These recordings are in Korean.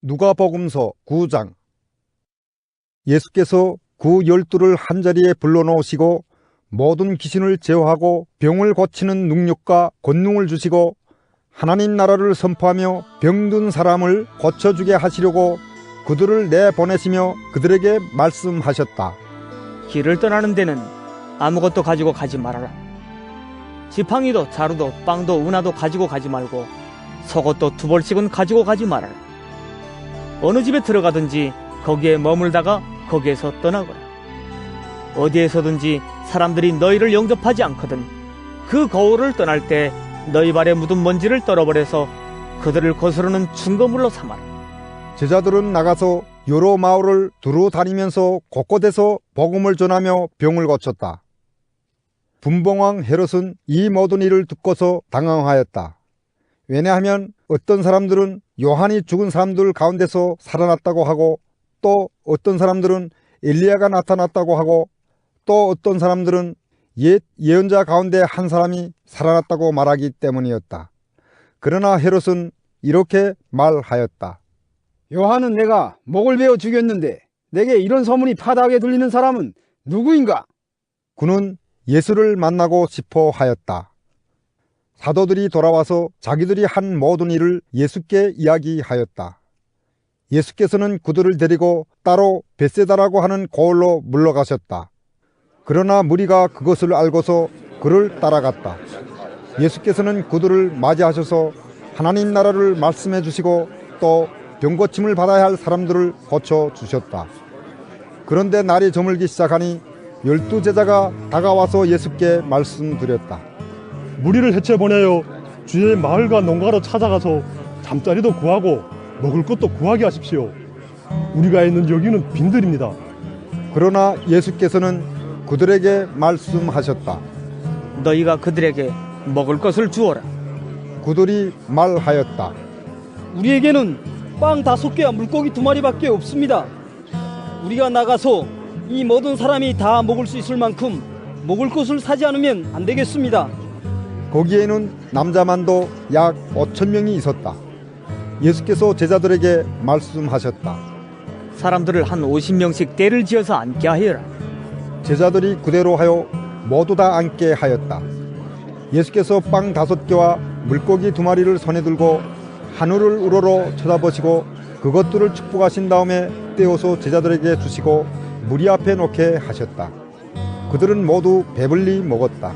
누가복음서 9장. 예수께서 그 12를 한자리에 불러놓으시고 모든 귀신을 제어하고 병을 고치는 능력과 권능을 주시고 하나님 나라를 선포하며 병든 사람을 고쳐주게 하시려고 그들을 내보내시며 그들에게 말씀하셨다. 길을 떠나는 데는 아무것도 가지고 가지 말아라. 지팡이도 자루도 빵도 은화도 가지고 가지 말고 속옷도 2벌씩은 가지고 가지 말아라. 어느 집에 들어가든지 거기에 머물다가 거기에서 떠나거라. 어디에서든지 사람들이 너희를 영접하지 않거든 그 거울을 떠날 때 너희 발에 묻은 먼지를 떨어버려서 그들을 거스르는 증거물로 삼아라. 제자들은 나가서 여러 마을을 두루 다니면서 곳곳에서 복음을 전하며 병을 고쳤다. 분봉왕 헤롯은 이 모든 일을 듣고서 당황하였다. 왜냐하면 어떤 사람들은 요한이 죽은 사람들 가운데서 살아났다고 하고, 또 어떤 사람들은 엘리야가 나타났다고 하고, 또 어떤 사람들은 옛 예언자 가운데 한 사람이 살아났다고 말하기 때문이었다. 그러나 헤롯은 이렇게 말하였다. 요한은 내가 목을 베어 죽였는데 내게 이런 소문이 파다하게 들리는 사람은 누구인가? 그는 예수를 만나고 싶어 하였다. 사도들이 돌아와서 자기들이 한 모든 일을 예수께 이야기하였다. 예수께서는 그들을 데리고 따로 벳세다라고 하는 고을로 물러가셨다. 그러나 무리가 그것을 알고서 그를 따라갔다. 예수께서는 그들을 맞이하셔서 하나님 나라를 말씀해 주시고 또 병고침을 받아야 할 사람들을 고쳐주셨다. 그런데 날이 저물기 시작하니 12제자가 다가와서 예수께 말씀드렸다. 무리를 해쳐보내어 주의 마을과 농가로 찾아가서 잠자리도 구하고 먹을 것도 구하게 하십시오. 우리가 있는 여기는 빈들입니다. 그러나 예수께서는 그들에게 말씀하셨다. 너희가 그들에게 먹을 것을 주어라. 그들이 말하였다. 우리에게는 빵 5개와 물고기 2마리밖에 없습니다. 우리가 나가서 이 모든 사람이 다 먹을 수 있을 만큼 먹을 것을 사지 않으면 안 되겠습니다. 거기에는 남자만도 약 5,000명이 있었다. 예수께서 제자들에게 말씀하셨다. 사람들을 한 50명씩 떼를 지어서 앉게 하여라. 제자들이 그대로 하여 모두 다 앉게 하였다. 예수께서 빵 5개와 물고기 2마리를 손에 들고 하늘을 우러러 쳐다보시고 그것들을 축복하신 다음에 떼어서 제자들에게 주시고 무리 앞에 놓게 하셨다. 그들은 모두 배불리 먹었다.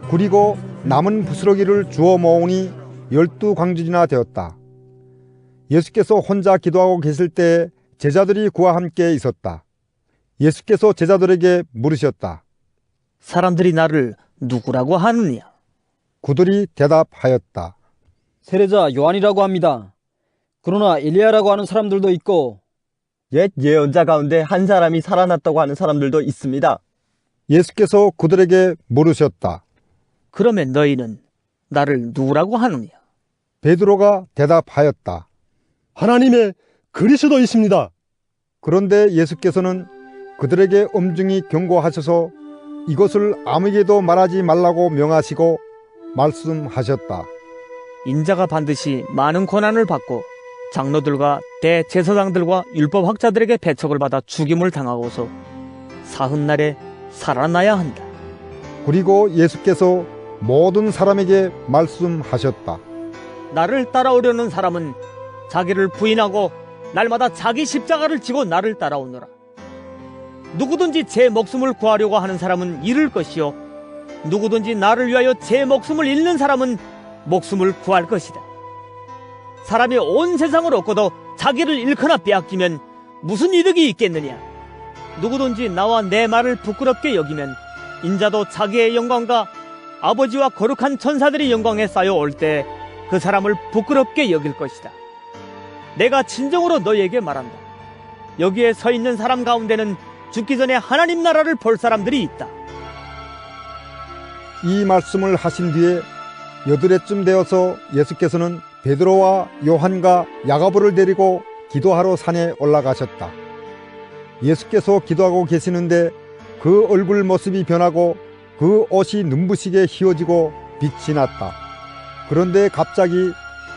그리고 남은 부스러기를 주워 모으니 12광주리나 되었다. 예수께서 혼자 기도하고 계실 때 제자들이 그와 함께 있었다. 예수께서 제자들에게 물으셨다. 사람들이 나를 누구라고 하느냐? 그들이 대답하였다. 세례자 요한이라고 합니다. 그러나 엘리야라고 하는 사람들도 있고 옛 예언자 가운데 한 사람이 살아났다고 하는 사람들도 있습니다. 예수께서 그들에게 물으셨다. 그러면 너희는 나를 누구라고 하느냐? 베드로가 대답하였다. 하나님의 그리스도이십니다. 그런데 예수께서는 그들에게 엄중히 경고하셔서 이것을 아무에게도 말하지 말라고 명하시고 말씀하셨다. 인자가 반드시 많은 고난을 받고 장로들과 대제사장들과 율법학자들에게 배척을 받아 죽임을 당하고서 사흘날에 살아나야 한다. 그리고 예수께서 모든 사람에게 말씀하셨다. 나를 따라오려는 사람은 자기를 부인하고 날마다 자기 십자가를 지고 나를 따라오너라. 누구든지 제 목숨을 구하려고 하는 사람은 잃을 것이요 누구든지 나를 위하여 제 목숨을 잃는 사람은 목숨을 구할 것이다. 사람이 온 세상을 얻고도 자기를 잃거나 빼앗기면 무슨 이득이 있겠느냐? 누구든지 나와 내 말을 부끄럽게 여기면 인자도 자기의 영광과 아버지와 거룩한 천사들의 영광에 쌓여 올 때 그 사람을 부끄럽게 여길 것이다. 내가 진정으로 너희에게 말한다. 여기에 서 있는 사람 가운데는 죽기 전에 하나님 나라를 볼 사람들이 있다. 이 말씀을 하신 뒤에 8해쯤 되어서 예수께서는 베드로와 요한과 야고보를 데리고 기도하러 산에 올라가셨다. 예수께서 기도하고 계시는데 그 얼굴 모습이 변하고 그 옷이 눈부시게 휘어지고 빛이 났다. 그런데 갑자기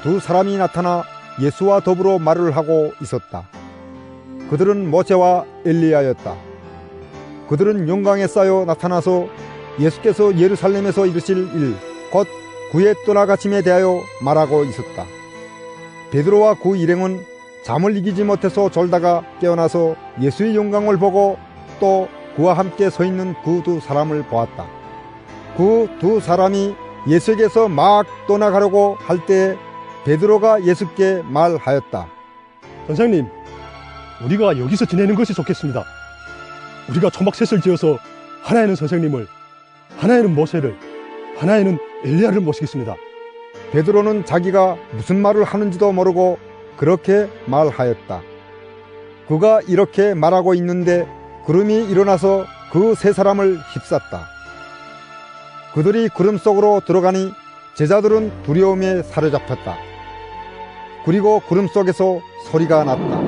2 사람이 나타나 예수와 더불어 말을 하고 있었다. 그들은 모세와 엘리야였다. 그들은 용광에 쌓여 나타나서 예수께서 예루살렘에서 이루실 일, 곧 구에 떠나가심에 대하여 말하고 있었다. 베드로와 그 일행은 잠을 이기지 못해서 졸다가 깨어나서 예수의 영광을 보고 또 그와 함께 서 있는 그 두 사람을 보았다. 그 두 사람이 예수에게서 막 떠나가려고 할 때 베드로가 예수께 말하였다. 선생님, 우리가 여기서 지내는 것이 좋겠습니다. 우리가 초막셋을 지어서 하나에는 선생님을, 하나에는 모세를, 하나에는 엘리야를 모시겠습니다. 베드로는 자기가 무슨 말을 하는지도 모르고 그렇게 말하였다. 그가 이렇게 말하고 있는데 구름이 일어나서 그 세 사람을 휩쌌다. 그들이 구름 속으로 들어가니 제자들은 두려움에 사로잡혔다. 그리고 구름 속에서 소리가 났다.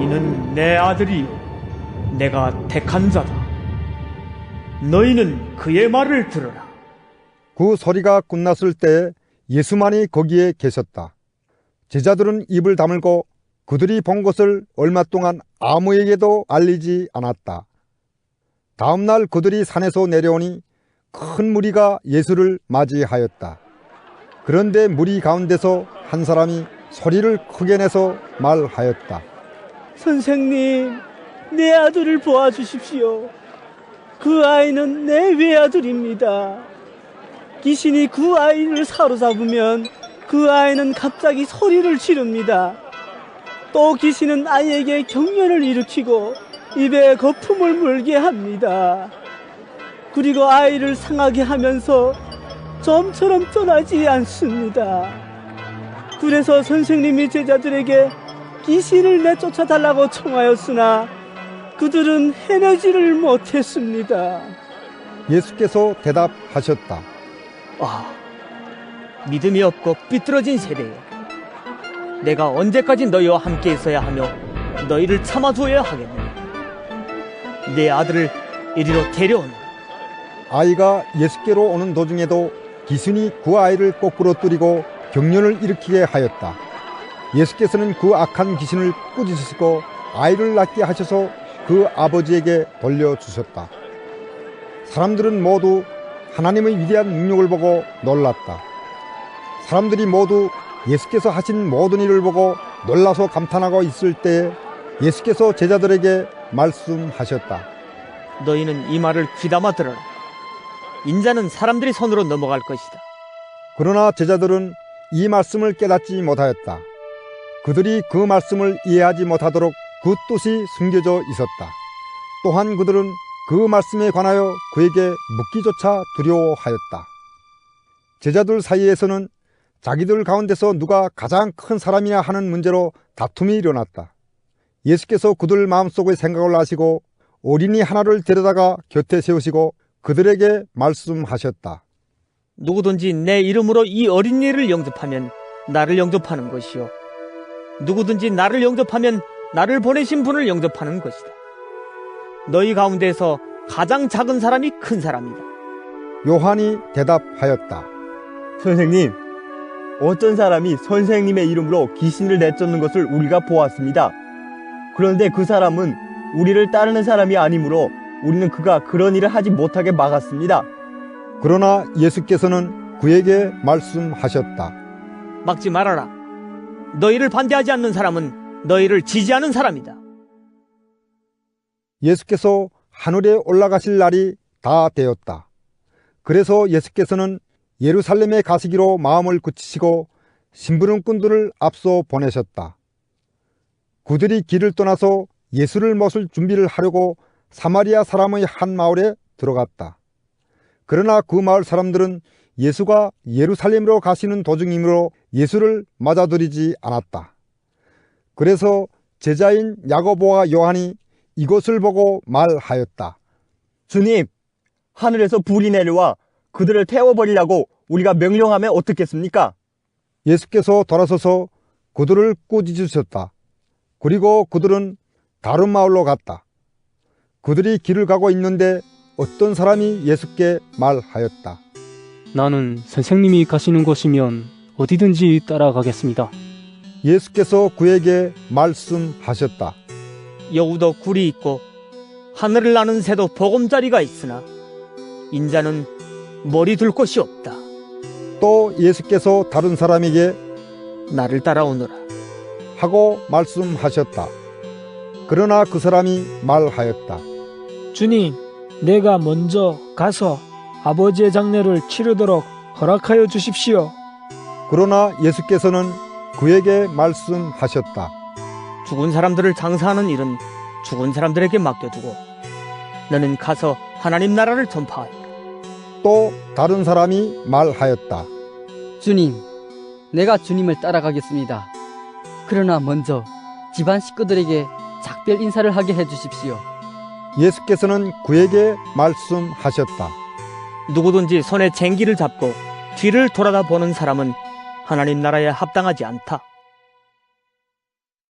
이는 내 아들이요 내가 택한 자다. 너희는 그의 말을 들으라. 그 소리가 끝났을 때 예수만이 거기에 계셨다. 제자들은 입을 다물고 그들이 본 것을 얼마 동안 아무에게도 알리지 않았다. 다음 날 그들이 산에서 내려오니 큰 무리가 예수를 맞이하였다. 그런데 무리 가운데서 한 사람이 소리를 크게 내서 말하였다. 선생님, 내 아들을 보아주십시오. 그 아이는 내 외아들입니다. 귀신이 그 아이를 사로잡으면 그 아이는 갑자기 소리를 지릅니다. 또 귀신은 아이에게 경련을 일으키고 입에 거품을 물게 합니다. 그리고 아이를 상하게 하면서 좀처럼 떠나지 않습니다. 그래서 선생님이 제자들에게 귀신을 내쫓아달라고 청하였으나 그들은 해내지를 못했습니다. 예수께서 대답하셨다. 믿음이 없고 삐뚤어진 세대여, 내가 언제까지 너희와 함께 있어야 하며 너희를 참아두어야 하겠느냐. 내 아들을 이리로 데려오라. 아이가 예수께로 오는 도중에도 귀신이 그 아이를 거꾸로 때리고 경련을 일으키게 하였다. 예수께서는 그 악한 귀신을 꾸짖으시고 아이를 낫게 하셔서 그 아버지에게 돌려주셨다. 사람들은 모두 하나님의 위대한 능력을 보고 놀랐다. 사람들이 모두 예수께서 하신 모든 일을 보고 놀라서 감탄하고 있을 때 예수께서 제자들에게 말씀하셨다. 너희는 이 말을 귀담아 들어라. 인자는 사람들의 손으로 넘어갈 것이다. 그러나 제자들은 이 말씀을 깨닫지 못하였다. 그들이 그 말씀을 이해하지 못하도록 그 뜻이 숨겨져 있었다. 또한 그들은 그 말씀에 관하여 그에게 묻기조차 두려워하였다. 제자들 사이에서는 자기들 가운데서 누가 가장 큰 사람이냐 하는 문제로 다툼이 일어났다. 예수께서 그들 마음속의 생각을 아시고 어린이 하나를 데려다가 곁에 세우시고 그들에게 말씀하셨다. 누구든지 내 이름으로 이 어린이를 영접하면 나를 영접하는 것이요, 누구든지 나를 영접하면 나를 보내신 분을 영접하는 것이다. 너희 가운데서 가장 작은 사람이 큰 사람이다. 요한이 대답하였다. 선생님, 어떤 사람이 선생님의 이름으로 귀신을 내쫓는 것을 우리가 보았습니다. 그런데 그 사람은 우리를 따르는 사람이 아니므로 우리는 그가 그런 일을 하지 못하게 막았습니다. 그러나 예수께서는 그에게 말씀하셨다. 막지 말아라. 너희를 반대하지 않는 사람은 너희를 지지하는 사람이다. 예수께서 하늘에 올라가실 날이 다 되었다. 그래서 예수께서는 예루살렘에 가시기로 마음을 굳히시고 심부름꾼들을 앞서 보내셨다. 그들이 길을 떠나서 예수를 모실 준비를 하려고 사마리아 사람의 한 마을에 들어갔다. 그러나 그 마을 사람들은 예수가 예루살렘으로 가시는 도중이므로 예수를 맞아들이지 않았다. 그래서 제자인 야고보와 요한이 이것을 보고 말하였다. 주님, 하늘에서 불이 내려와 그들을 태워버리라고 우리가 명령하면 어떻겠습니까? 예수께서 돌아서서 그들을 꾸짖으셨다. 그리고 그들은 다른 마을로 갔다. 그들이 길을 가고 있는데 어떤 사람이 예수께 말하였다. 나는 선생님이 가시는 곳이면 어디든지 따라가겠습니다. 예수께서 그에게 말씀하셨다. 여우도 굴이 있고 하늘을 나는 새도 보금자리가 있으나 인자는 머리 둘 곳이 없다. 또 예수께서 다른 사람에게 나를 따라오너라. 하고 말씀하셨다. 그러나 그 사람이 말하였다. 주님, 내가 먼저 가서 아버지의 장례를 치르도록 허락하여 주십시오. 그러나 예수께서는 그에게 말씀하셨다. 죽은 사람들을 장사하는 일은 죽은 사람들에게 맡겨두고 너는 가서 하나님 나라를 전파하여. 또 다른 사람이 말하였다. 주님, 내가 주님을 따라가겠습니다. 그러나 먼저 집안 식구들에게 작별 인사를 하게 해주십시오. 예수께서는 그에게 말씀하셨다. 누구든지 손에 쟁기를 잡고 뒤를 돌아다 보는 사람은 하나님 나라에 합당하지 않다.